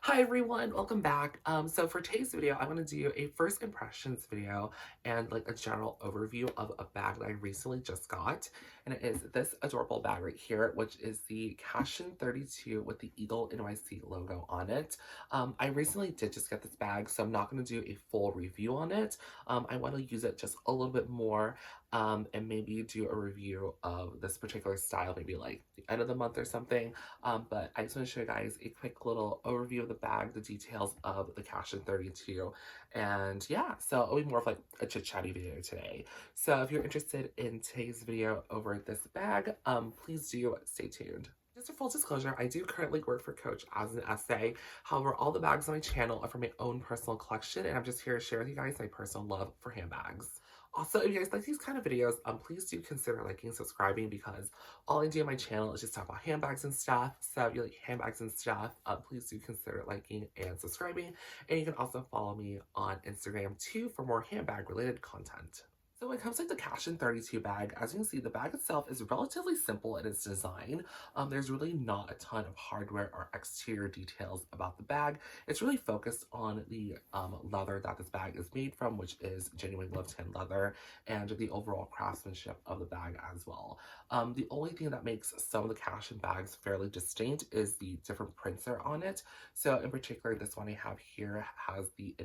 Hi everyone, welcome back. So for today's video, I'm going to do a first impressions video and like a general overview of a bag that I recently just got. And it is this adorable bag right here, which is the Cashin 32 with the Eagle NYC logo on it. I recently did just get this bag, so I'm not going to do a full review on it. I want to use it just a little bit more and maybe do a review of this particular style, maybe like the end of the month or something. But I just want to show you guys a quick little overview of the bag, the details of the Cashin 32. And yeah, so it'll be more of like a chit-chatty video today. So if you're interested in today's video over this bag, please do stay tuned. Just a full disclosure, I do currently work for Coach as an essay. However, all the bags on my channel are from my own personal collection, and I'm just here to share with you guys my personal love for handbags. Also, if you guys like these kind of videos, please do consider liking and subscribing because all I do on my channel is just talk about handbags and stuff. So if you like handbags and stuff, please do consider liking and subscribing. And you can also follow me on Instagram too for more handbag related content. So when it comes to the Cashin 32 bag, as you can see, the bag itself is relatively simple in its design. There's really not a ton of hardware or exterior details about the bag. It's really focused on the leather that this bag is made from, which is genuine glove-tan leather, and the overall craftsmanship of the bag as well. The only thing that makes some of the Cashin bags fairly distinct is the different prints that are on it. So in particular, this one I have here has the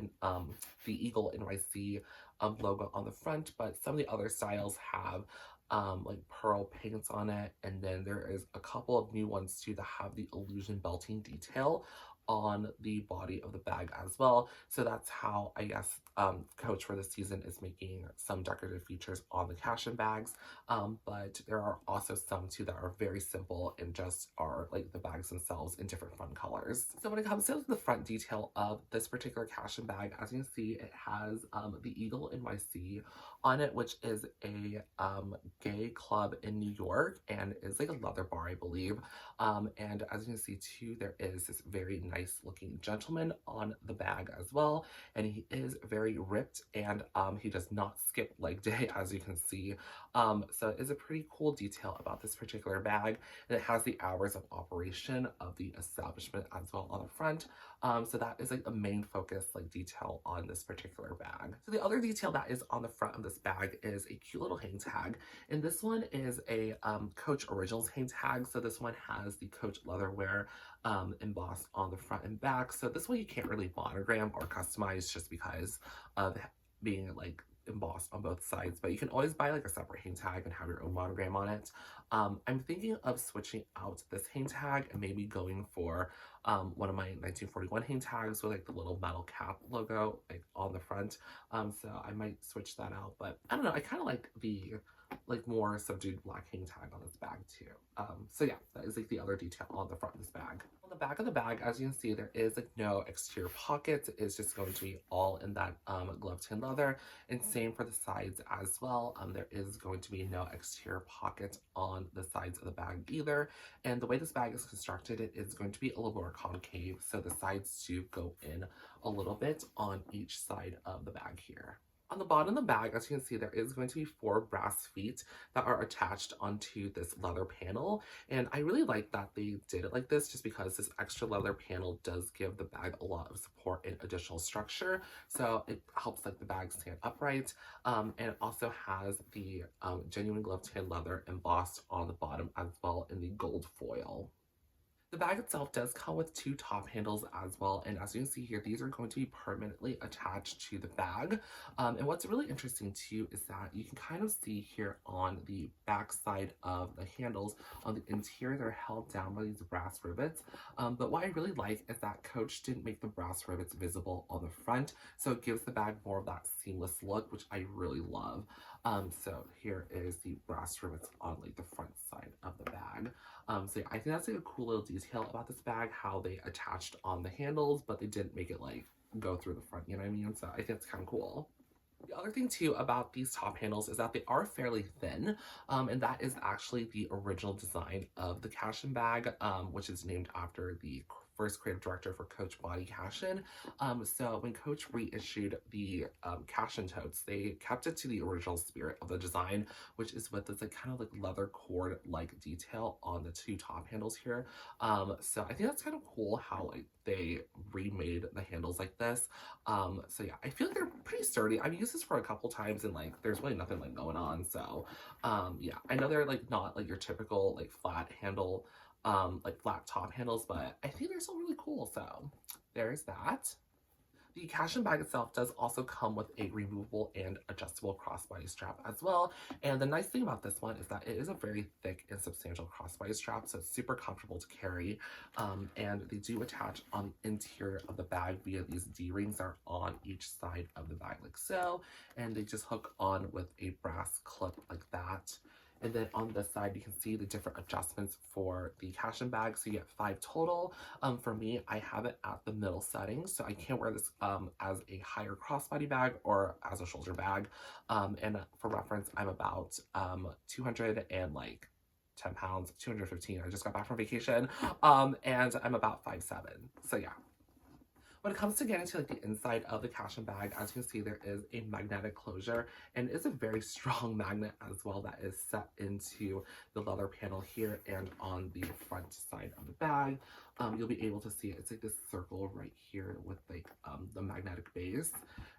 Eagle NYC logo on the front, but some of the other styles have like pearl paints on it, and then there is a couple of new ones too that have the illusion belting detail on the body of the bag as well. So that's how I guess Coach for this season is making some decorative features on the Cashin bags. But there are also some too that are very simple and just are like the bags themselves in different fun colors. So when it comes to the front detail of this particular Cashin bag, as you can see, it has the Eagle NYC on it, which is a gay club in New York and is like a leather bar, I believe. And as you can see too, there is this very nice looking gentleman on the bag as well. And he is very ripped and he does not skip leg day, as you can see. So it is a pretty cool detail about this particular bag. And it has the hours of operation of the establishment as well on the front. So that is like the main focus like detail on this particular bag. So the other detail that is on the front of this bag is a cute little hang tag. And this one is a Coach Originals hang tag. So this one has the Coach leatherware embossed on the front and back. So this one you can't really monogram or customize just because of being like embossed on both sides, but you can always buy like a separate hang tag and have your own monogram on it. I'm thinking of switching out this hang tag and maybe going for one of my 1941 hang tags with like the little metal cap logo like on the front. So I might switch that out, but I don't know, I kind of like the like more subdued black hang tag on this bag too. So yeah, that is like the other detail on the front of this bag. On the back of the bag, as you can see, there is like no exterior pockets. It's just going to be all in that glove tin leather, and same for the sides as well. There is going to be no exterior pocket on the sides of the bag either. And the way this bag is constructed, it is going to be a little more concave, so the sides do go in a little bit on each side of the bag here. On the bottom of the bag, as you can see, there is going to be 4 brass feet that are attached onto this leather panel. And I really like that they did it like this just because this extra leather panel does give the bag a lot of support and additional structure. So it helps like the bag stand upright. And it also has the genuine glove tan leather embossed on the bottom as well in the gold foil. The bag itself does come with 2 top handles as well, and as you can see here, these are going to be permanently attached to the bag. And what's really interesting too is that you can kind of see here on the back side of the handles, on the interior, they're held down by these brass rivets. But what I really like is that Coach didn't make the brass rivets visible on the front, so it gives the bag more of that seamless look, which I really love. So here is the brass rivets on like the front side of the bag. So yeah, I think that's like a cool little detail about this bag, how they attached on the handles, but they didn't make it like go through the front, you know what I mean? So I think it's kind of cool. The other thing too about these top handles is that they are fairly thin, and that is actually the original design of the Cashin bag, which is named after the first creative director for Coach Body Cashin. So when Coach reissued the Cashin totes, they kept it to the original spirit of the design, which is with this like kind of like leather cord like detail on the two top handles here. So I think that's kind of cool how like they remade the handles like this. So yeah, I feel like they're pretty sturdy. I've used this for a couple times and like there's really nothing like going on. So yeah, I know they're like not like your typical like flat handle, like flat top handles, but I think they're still really cool. So there's that. The Cashin bag itself does also come with a removable and adjustable crossbody strap as well. And the nice thing about this one is that it is a very thick and substantial crossbody strap, so it's super comfortable to carry. And they do attach on the interior of the bag via these D-rings that are on each side of the bag like so. And they just hook on with a brass clip like that. And then on this side, you can see the different adjustments for the Cashin bag. So you get 5 total. For me, I have it at the middle setting, so I can't wear this as a higher crossbody bag or as a shoulder bag. And for reference, I'm about 200 and like 10 pounds, 215. I just got back from vacation, and I'm about 5'7". So yeah. When it comes to getting to like the inside of the Cashin bag, as you can see, there is a magnetic closure, and it's a very strong magnet as well that is set into the leather panel here and on the front side of the bag. You'll be able to see it's like this circle right here with like the magnetic base,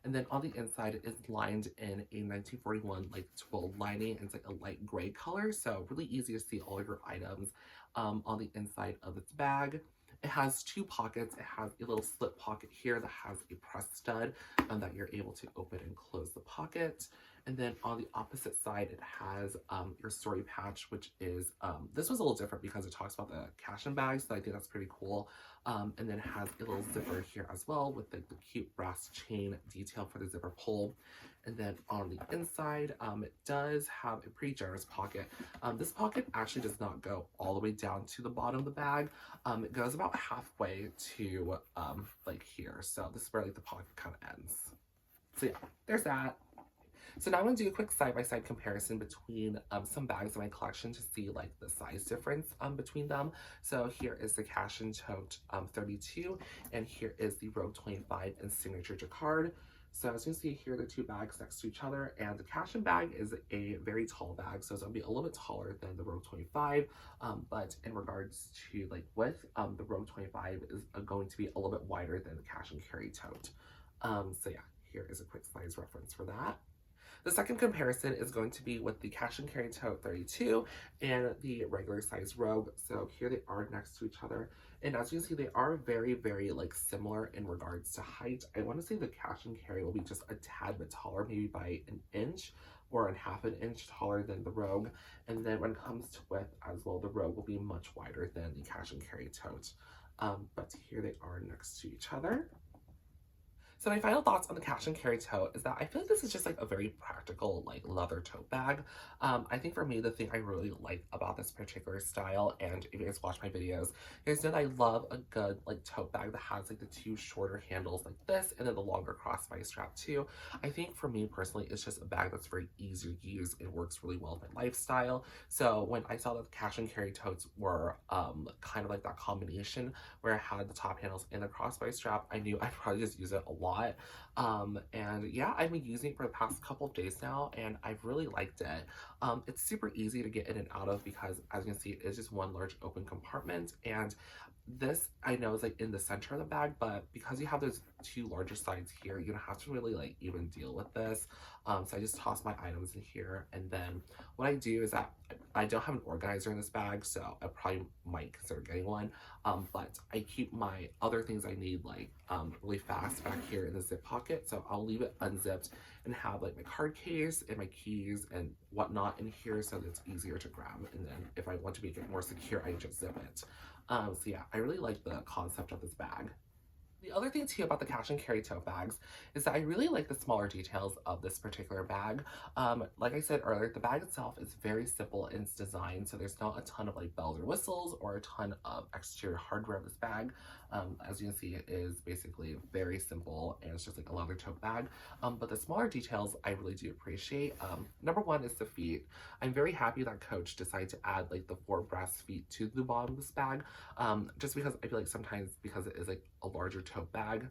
and then on the inside it is lined in a 1941 like twill lining, and it's like a light gray color, so really easy to see all of your items on the inside of its bag. It has 2 pockets. It has a little slip pocket here that has a press stud that you're able to open and close the pocket. And then on the opposite side, it has your story patch, which is, this was a little different because it talks about the Cashin bag, so I think that's pretty cool. And then it has a little zipper here as well with the cute brass chain detail for the zipper pull. And then on the inside, it does have a pretty generous pocket. This pocket actually does not go all the way down to the bottom of the bag. It goes about halfway to like here. So this is where like the pocket kind of ends. So yeah, there's that. So now I'm going to do a quick side-by-side comparison between some bags in my collection to see like the size difference between them. So here is the Cashin Tote 32, and here is the Rogue 25 and Signature Jacquard. So as you can see here, the 2 bags next to each other, and the Cashin bag is a very tall bag, so it's going to be a little bit taller than the Rogue 25, but in regards to like width, the Rogue 25 is going to be a little bit wider than the Cashin Carry Tote. So yeah, here is a quick size reference for that. The second comparison is going to be with the Cashin Carry Tote 32 and the regular size Rogue. So here they are next to each other. And as you can see, they are very, very like similar in regards to height. I want to say the Cashin Carry will be just a tad bit taller, maybe by an inch or half an inch taller than the Rogue. And then when it comes to width as well, the Rogue will be much wider than the Cashin Carry Tote. But here they are next to each other. So my final thoughts on the Cashin Carry Tote is that I feel like this is just like a very practical like leather tote bag. I think for me, the thing I really like about this particular style, and if you guys watch my videos, you guys know that I love a good like tote bag that has like the 2 shorter handles like this and then the longer crossbody strap too. I think for me personally, it's just a bag that's very easy to use. It works really well with my lifestyle. So when I saw that the Cashin Carry Totes were kind of like that combination where I had the top handles and the crossbody strap, I knew I'd probably just use it a lot. And yeah, I've been using it for the past couple of days now, and I've really liked it. It's super easy to get in and out of because, as you can see, it is just one large open compartment, and this I know is like in the center of the bag, but because you have those 2 larger sides here, you don't have to really like even deal with this. So I just toss my items in here, and then what I do is that I don't have an organizer in this bag, so I probably might consider getting one. But I keep my other things I need like really fast back here in the zip pocket, so I'll leave it unzipped and have like my card case and my keys and whatnot in here so that it's easier to grab. And then if I want to make it more secure, I just zip it. So yeah, I really like the concept of this bag. The other thing too about the Cashin Carry Tote bags is that I really like the smaller details of this particular bag. Like I said earlier, the bag itself is very simple in its design, so there's not a ton of like bells or whistles or a ton of exterior hardware of this bag. As you can see, it is basically very simple and it's just like a leather tote bag. But the smaller details I really do appreciate. Number one is the feet. I'm very happy that Coach decided to add like the 4 brass feet to the bottom of this bag, just because I feel like sometimes because it is like a larger tote bag,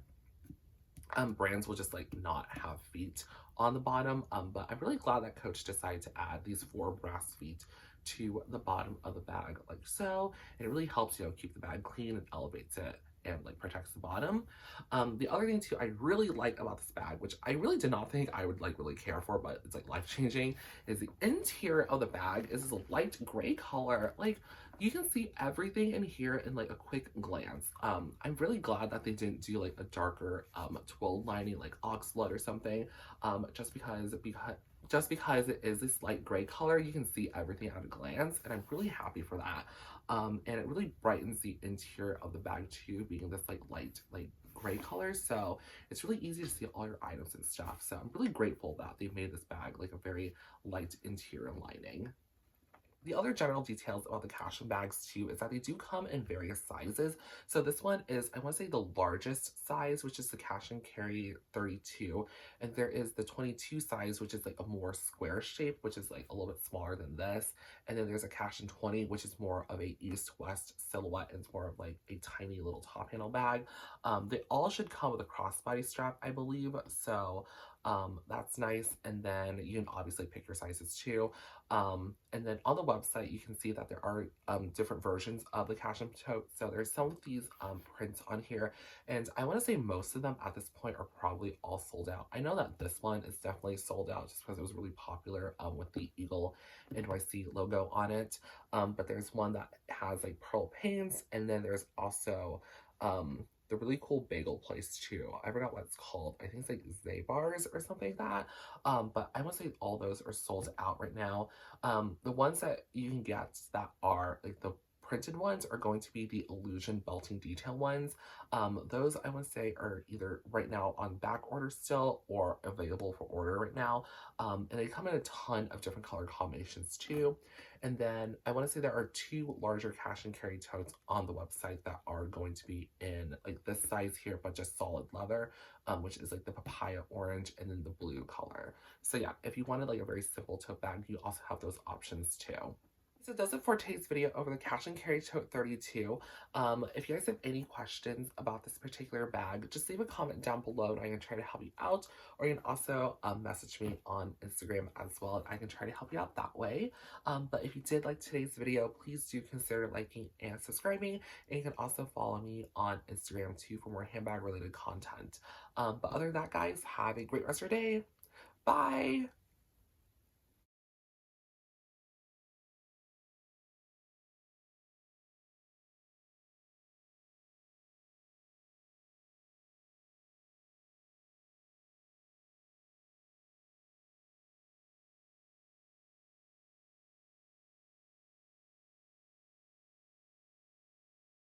brands will just like not have feet on the bottom. But I'm really glad that Coach decided to add these 4 brass feet to the bottom of the bag like so, and it really helps, you know, keep the bag clean and elevates it and like protects the bottom. The other thing too I really like about this bag, which I really did not think I would like really care for, but it's like life-changing, is the interior of the bag is this light gray color. Like, you can see everything in here in like a quick glance. I'm really glad that they didn't do like a darker twill lining like oxblood or something, just because it is this light gray color, you can see everything at a glance, and I'm really happy for that. And it really brightens the interior of the bag too, being this like light like gray color, so it's really easy to see all your items and stuff. So I'm really grateful that they made this bag like a very light interior lining. The other general details about the Cashin bags too is that they do come in various sizes. So this one is, I want to say, the largest size, which is the Cashin Carry 32, and there is the 22 size, which is like a more square shape, which is like a little bit smaller than this, and then there's a Cashin 20, which is more of a east-west silhouette, and it's more of like a tiny little top handle bag. They all should come with a crossbody strap, I believe, so that's nice. And then you can obviously pick your sizes too. And then on the website, you can see that there are different versions of the Cashin tote. So there's some of these prints on here, and I want to say most of them at this point are probably all sold out. I know that this one is definitely sold out just because it was really popular with the Eagle NYC logo on it. But there's one that has like pearl paints, and then there's also the really cool bagel place too. I forgot what it's called. I think it's like Zabars or something like that. But I want to say all those are sold out right now. The ones that you can get that are like the printed ones are going to be the illusion belting detail ones. Those I want to say are either right now on back order still or available for order right now. And they come in a ton of different color combinations too. And then I want to say there are 2 larger Cashin Carry totes on the website that are going to be in like this size here, but just solid leather, which is like the papaya orange and then the blue color. So yeah, if you wanted like a very simple tote bag, you also have those options too. So that does it for today's video over the Cashin Carry Tote 32. If you guys have any questions about this particular bag, just leave a comment down below and I can try to help you out. Or you can also message me on Instagram as well and I can try to help you out that way. But if you did like today's video, please do consider liking and subscribing. And you can also follow me on Instagram too for more handbag related content. But other than that, guys, have a great rest of your day. Bye!